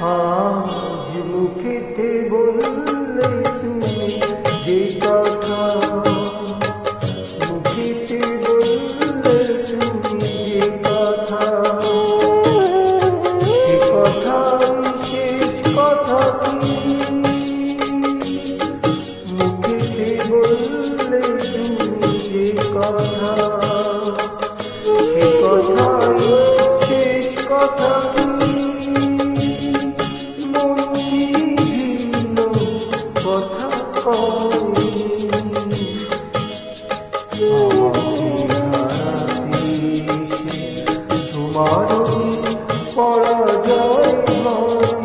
আজ মুখেতে বললে তুমি যে কথা, মুখেতে বললে তুমি যে কথা, সে কথাই শেষ কথা কি? মুখেতে বললে তুমি যে কথা, সে কথাই শেষ কথা কি? কথা তোমার পরাজয় হয়।